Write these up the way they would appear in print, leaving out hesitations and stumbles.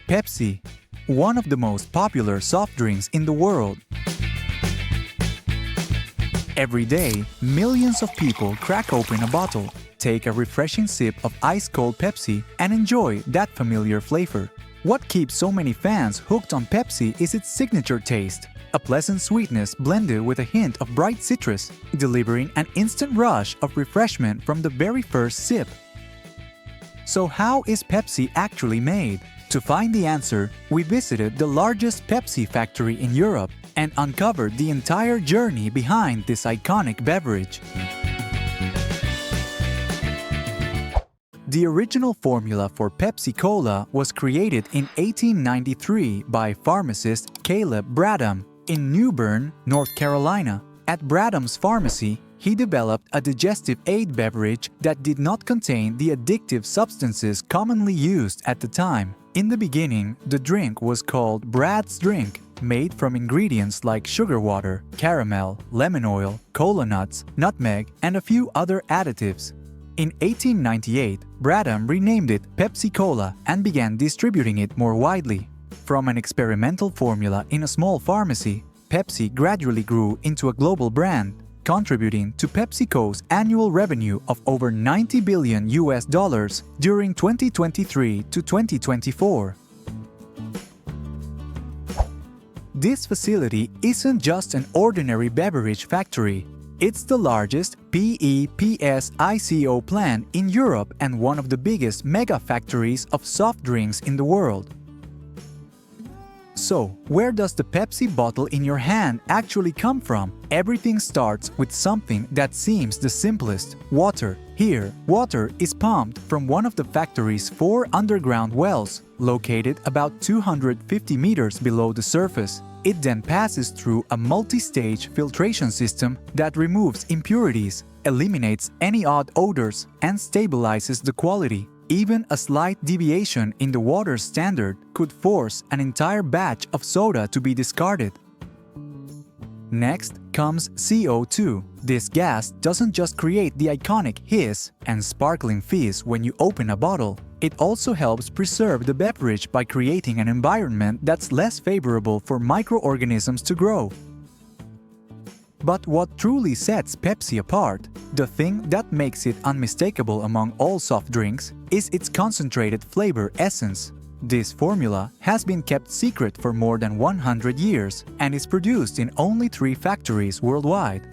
Pepsi, one of the most popular soft drinks in the world. Every day, millions of people crack open a bottle, take a refreshing sip of ice-cold Pepsi, and enjoy that familiar flavor. What keeps so many fans hooked on Pepsi is its signature taste, a pleasant sweetness blended with a hint of bright citrus, delivering an instant rush of refreshment from the very first sip. So how is Pepsi actually made? To find the answer, we visited the largest Pepsi factory in Europe and uncovered the entire journey behind this iconic beverage. The original formula for Pepsi Cola was created in 1893 by pharmacist Caleb Bradham in New Bern, North Carolina. At Bradham's pharmacy, he developed a digestive aid beverage that did not contain the addictive substances commonly used at the time. In the beginning, the drink was called Brad's Drink, made from ingredients like sugar water, caramel, lemon oil, cola nuts, nutmeg, and a few other additives. In 1898, Bradham renamed it Pepsi Cola and began distributing it more widely. From an experimental formula in a small pharmacy, Pepsi gradually grew into a global brand, contributing to PepsiCo's annual revenue of over $90 billion during 2023 to 2024. This facility isn't just an ordinary beverage factory. It's the largest PEPSICO plant in Europe and one of the biggest mega factories of soft drinks in the world. So, where does the Pepsi bottle in your hand actually come from? Everything starts with something that seems the simplest: water. Here, water is pumped from one of the factory's 4 underground wells, located about 250 meters below the surface. It then passes through a multi-stage filtration system that removes impurities, eliminates any odd odors, and stabilizes the quality. Even a slight deviation in the water standard could force an entire batch of soda to be discarded. Next comes CO2. This gas doesn't just create the iconic hiss and sparkling fizz when you open a bottle. It also helps preserve the beverage by creating an environment that's less favorable for microorganisms to grow. But what truly sets Pepsi apart, the thing that makes it unmistakable among all soft drinks, is its concentrated flavor essence. This formula has been kept secret for more than 100 years and is produced in only 3 factories worldwide.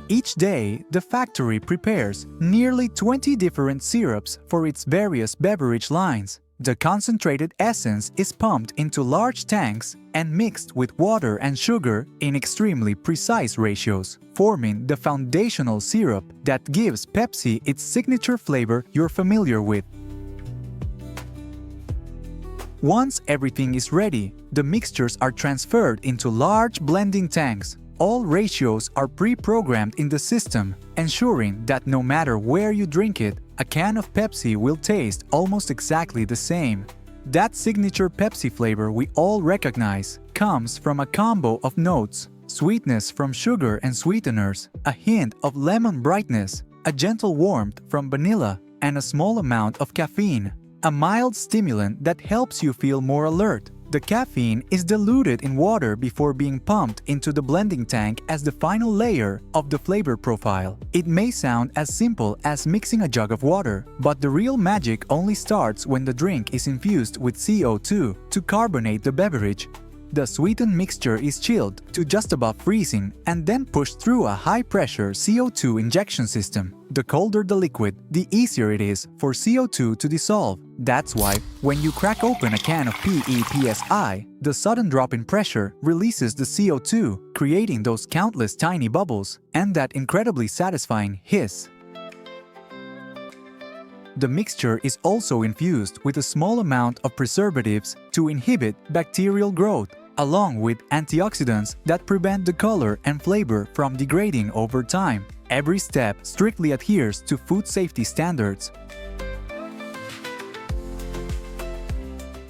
Each day, the factory prepares nearly 20 different syrups for its various beverage lines. The concentrated essence is pumped into large tanks and mixed with water and sugar in extremely precise ratios, forming the foundational syrup that gives Pepsi its signature flavor you're familiar with. Once everything is ready, the mixtures are transferred into large blending tanks. All ratios are pre-programmed in the system, ensuring that no matter where you drink it, a can of Pepsi will taste almost exactly the same. That signature Pepsi flavor we all recognize comes from a combo of notes: sweetness from sugar and sweeteners, a hint of lemon brightness, a gentle warmth from vanilla, and a small amount of caffeine, a mild stimulant that helps you feel more alert. The caffeine is diluted in water before being pumped into the blending tank as the final layer of the flavor profile. It may sound as simple as mixing a jug of water, but the real magic only starts when the drink is infused with CO2 to carbonate the beverage. The sweetened mixture is chilled to just above freezing and then pushed through a high-pressure CO2 injection system. The colder the liquid, the easier it is for CO2 to dissolve. That's why, when you crack open a can of PEPSI, the sudden drop in pressure releases the CO2, creating those countless tiny bubbles and that incredibly satisfying hiss. The mixture is also infused with a small amount of preservatives to inhibit bacterial growth, along with antioxidants that prevent the color and flavor from degrading over time. Every step strictly adheres to food safety standards.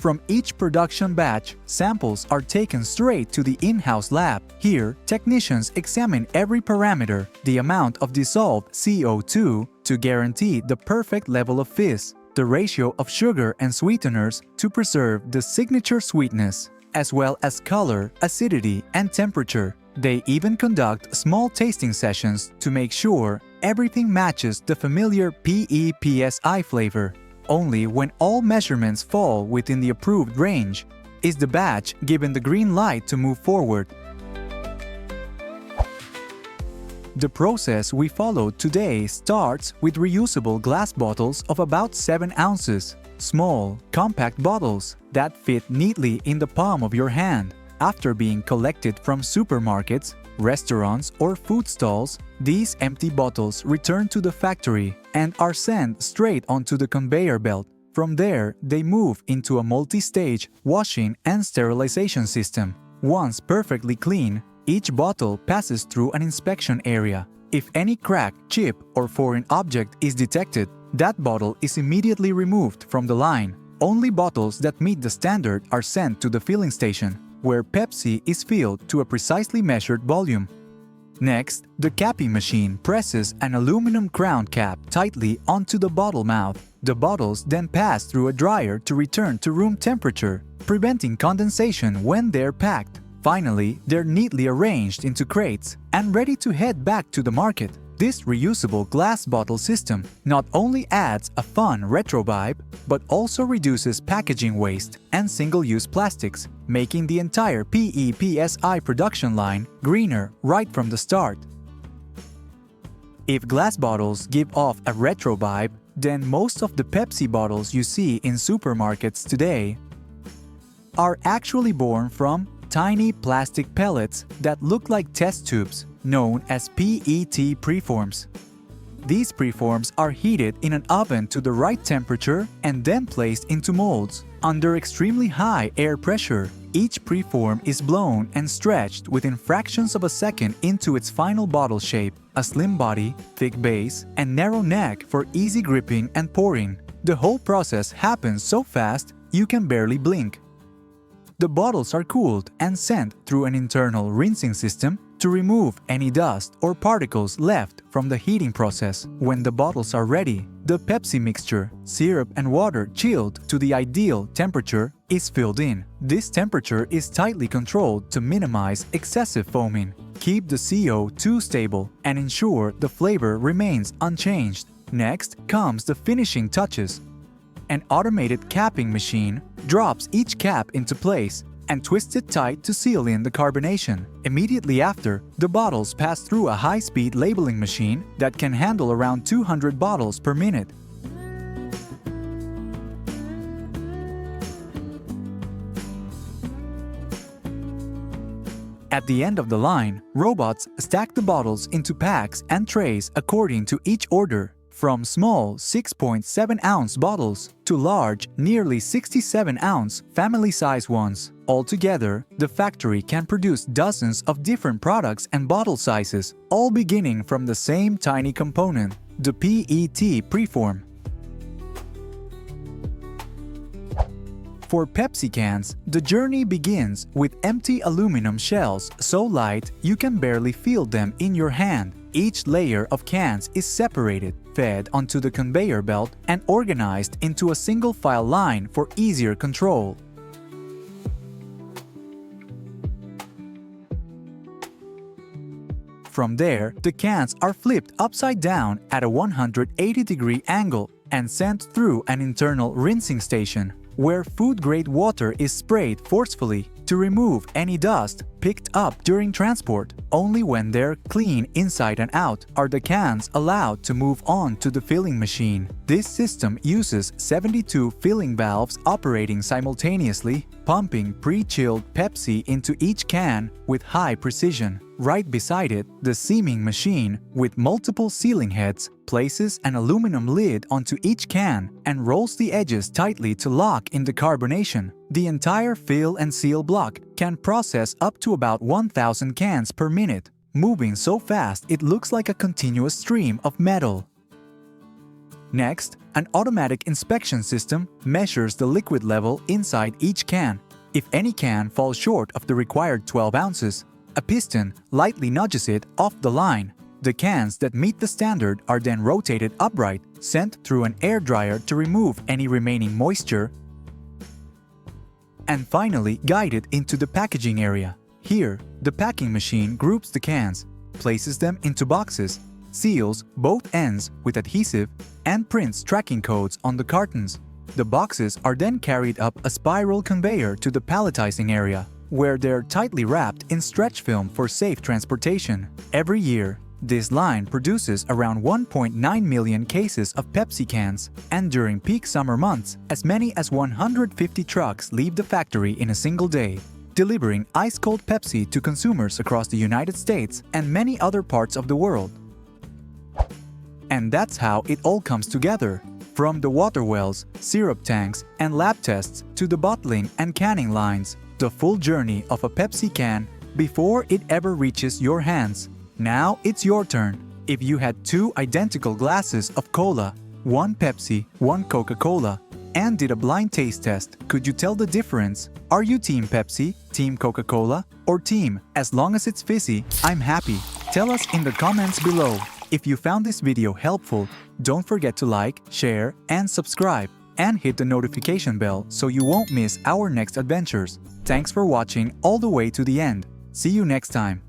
From each production batch, samples are taken straight to the in-house lab. Here, technicians examine every parameter, the amount of dissolved CO2 to guarantee the perfect level of fizz, the ratio of sugar and sweeteners to preserve the signature sweetness, as well as color, acidity, and temperature. They even conduct small tasting sessions to make sure everything matches the familiar PEPSI flavor. Only when all measurements fall within the approved range is the batch given the green light to move forward. The process we followed today starts with reusable glass bottles of about 7 ounces, small, compact bottles that fit neatly in the palm of your hand. After being collected from supermarkets, restaurants, or food stalls, these empty bottles return to the factory and are sent straight onto the conveyor belt. From there, they move into a multi-stage washing and sterilization system. Once perfectly clean, each bottle passes through an inspection area. If any crack, chip, or foreign object is detected, that bottle is immediately removed from the line. Only bottles that meet the standard are sent to the filling station, where Pepsi is filled to a precisely measured volume. Next, the capping machine presses an aluminum crown cap tightly onto the bottle mouth. The bottles then pass through a dryer to return to room temperature, preventing condensation when they're packed. Finally, they're neatly arranged into crates and ready to head back to the market. This reusable glass bottle system not only adds a fun retro vibe, but also reduces packaging waste and single-use plastics, making the entire PEPSI production line greener right from the start. If glass bottles give off a retro vibe, then most of the Pepsi bottles you see in supermarkets today are actually born from tiny plastic pellets that look like test tubes, known as PET preforms. These preforms are heated in an oven to the right temperature and then placed into molds. Under extremely high air pressure, each preform is blown and stretched within fractions of a second into its final bottle shape, a slim body, thick base, and narrow neck for easy gripping and pouring. The whole process happens so fast you can barely blink. The bottles are cooled and sent through an internal rinsing system to remove any dust or particles left from the heating process. When the bottles are ready, the Pepsi mixture, syrup and water chilled to the ideal temperature is filled in. This temperature is tightly controlled to minimize excessive foaming, keep the CO2 stable, and ensure the flavor remains unchanged. Next comes the finishing touches. An automated capping machine drops each cap into place and twists it tight to seal in the carbonation. Immediately after, the bottles pass through a high-speed labeling machine that can handle around 200 bottles per minute. At the end of the line, robots stack the bottles into packs and trays according to each order, from small 6.7-ounce bottles to large, nearly 67-ounce family-size ones. Altogether, the factory can produce dozens of different products and bottle sizes, all beginning from the same tiny component, the PET preform. For Pepsi cans, the journey begins with empty aluminum shells so light you can barely feel them in your hand. Each layer of cans is separated, fed onto the conveyor belt, and organized into a single file line for easier control. From there, the cans are flipped upside down at a 180-degree angle and sent through an internal rinsing station, where food-grade water is sprayed forcefully to remove any dust picked up during transport. Only when they're clean inside and out are the cans allowed to move on to the filling machine. This system uses 72 filling valves operating simultaneously, pumping pre-chilled Pepsi into each can with high precision. Right beside it, the seaming machine, with multiple sealing heads, places an aluminum lid onto each can and rolls the edges tightly to lock in the carbonation. The entire fill and seal block can process up to about 1,000 cans per minute, moving so fast it looks like a continuous stream of metal. Next, an automatic inspection system measures the liquid level inside each can. If any can falls short of the required 12 ounces, a piston lightly nudges it off the line. The cans that meet the standard are then rotated upright, sent through an air dryer to remove any remaining moisture, and finally guided into the packaging area. Here, the packing machine groups the cans, places them into boxes, seals both ends with adhesive, and prints tracking codes on the cartons. The boxes are then carried up a spiral conveyor to the palletizing area, where they're tightly wrapped in stretch film for safe transportation. Every year, this line produces around 1.9 million cases of Pepsi cans, and during peak summer months, as many as 150 trucks leave the factory in a single day, delivering ice-cold Pepsi to consumers across the United States and many other parts of the world. And that's how it all comes together. From the water wells, syrup tanks, and lab tests to the bottling and canning lines, the full journey of a Pepsi can before it ever reaches your hands. Now it's your turn. If you had 2 identical glasses of cola, one Pepsi, one Coca-Cola, and did a blind taste test, could you tell the difference? Are you Team Pepsi, Team Coca-Cola, or Team "as long as it's fizzy, I'm happy"? Tell us in the comments below. If you found this video helpful, don't forget to like, share, and subscribe, and hit the notification bell so you won't miss our next adventures. Thanks for watching all the way to the end. See you next time.